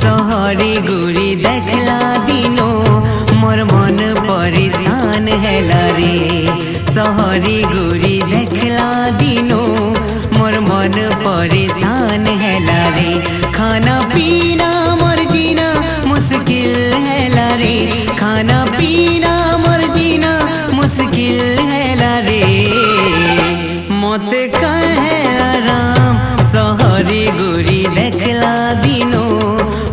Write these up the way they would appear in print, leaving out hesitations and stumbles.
सहरी गुरी देखला दिनो मोर मन परेशान हैला रे। सहरी गुरी देखला दिनो मोर मन परेशान हैला रे। खाना पीना मोर जीना मुश्किल हैला रे। खाना पीना मोर जीना मुश्किल हैला रे। मत कहे आराम सहरी गुरी देखला दिनो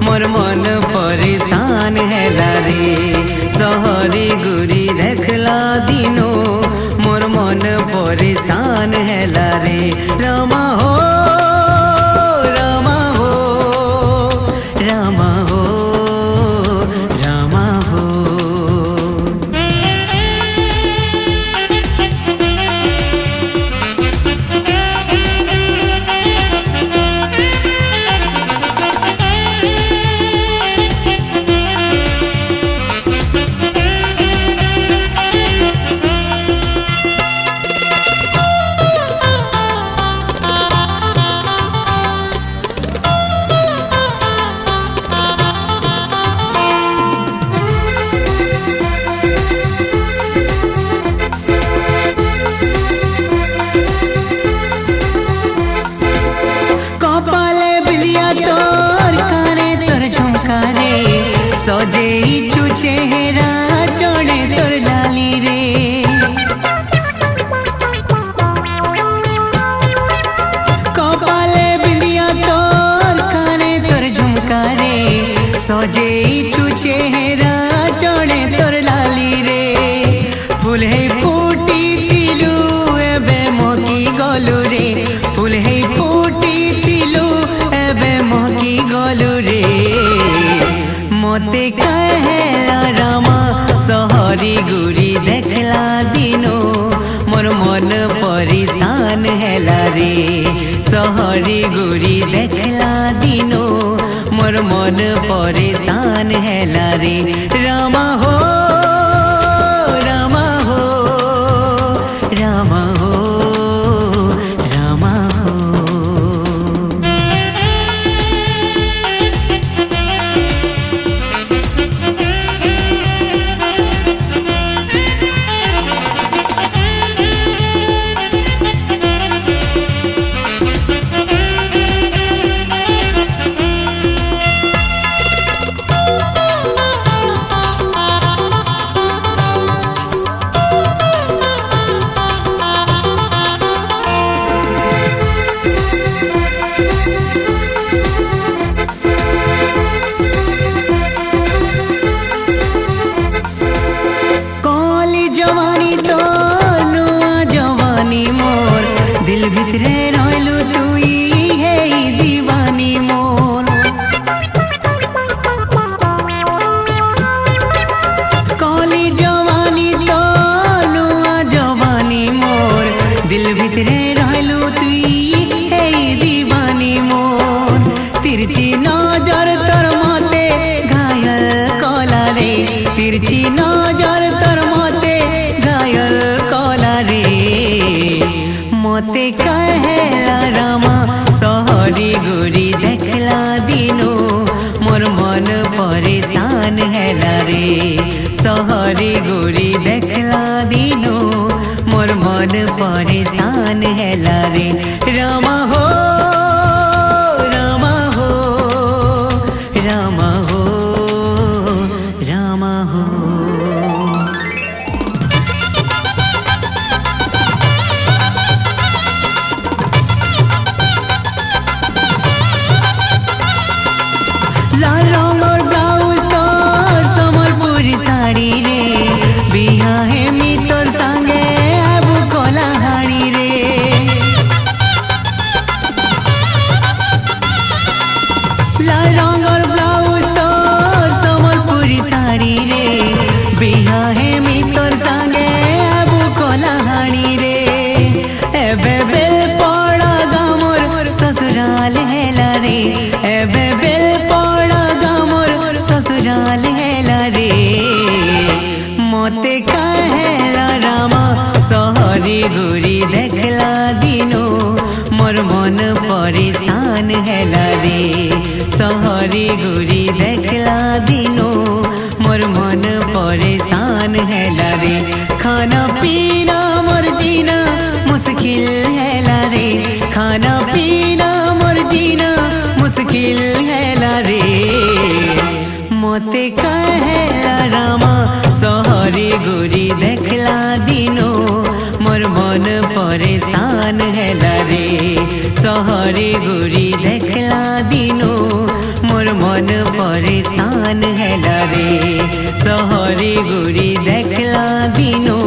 मोर मन परेशान हैला रे। सहरी गुरी देखला दिनो मोर मन परेशान हैला रे। रामा हो रामा हो रामा हो रामा हो। सजे चेहरा चढ़े तोर लाली रे। कपाले बिंदिया तोर काने तोर झुमका रे। सजे चेहरा चढ़े तोर लाली रे। फूल है फूटी तिलू एबे मोकी गलू रे। फूल है फूटी तिलू एबे मोकी गलू रे। मते कहे रामा सहरी गुरी देखला दिनो मोर मन परेशान हैला रे। सहरी गुरी देखला दिनो मोर मन परेशान हैला रे। रामा हो रामा हो रामा हो रामा हो। भितरे रहलू तुई है दीवानी मोर। काली जवानी तो नुआ जवानी मोर। दिल भितरे रहलू तुई है दीवानी मोर। तिरछी नजर तर मते घायल कला रे। तिरछी नजर तर मते घायल कला रे। मते कहे रामा सहरी गुरी देखला दिनो मोर मन परेशान हैला रे। सहरी गुरी देखला दिनो मोर मन परेशान हैला रे। रामा हो रामा हो रामा हो रामा हो। हाड़ी रे बिहा हेमी तोर संगे आबू कोला हाड़ी रे लाल रंगर ब्लाउज तोर समलपुरी साड़ी रे बिहा हेमी तोर संगे आबू कोला हाड़ी रे एबे बेल पड़ा गामोर ससुराल हेला रे एबे बेल पड़ा गामोर ससुराल हेला रे मोते कहेला रामा सहरी गुरी देखला दिनो मोर मन परेशान हेला रे सहरी गुरी देखला दिनो मोर मन परेशान हेला रे खाना पीना मोर जीना मुश्किल हेला रे खाना पीना मोर जीना मुश्किल हेला रे मोते कहेला रामा सहरी गुरी देखला दिनो मोर मन परेशान हेला रे सहरी गुरी देखला दिनो मोर मन परेशान हेला रे सहरी गुरी देखला दिनो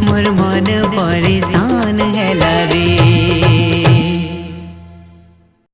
मोर मन परेशान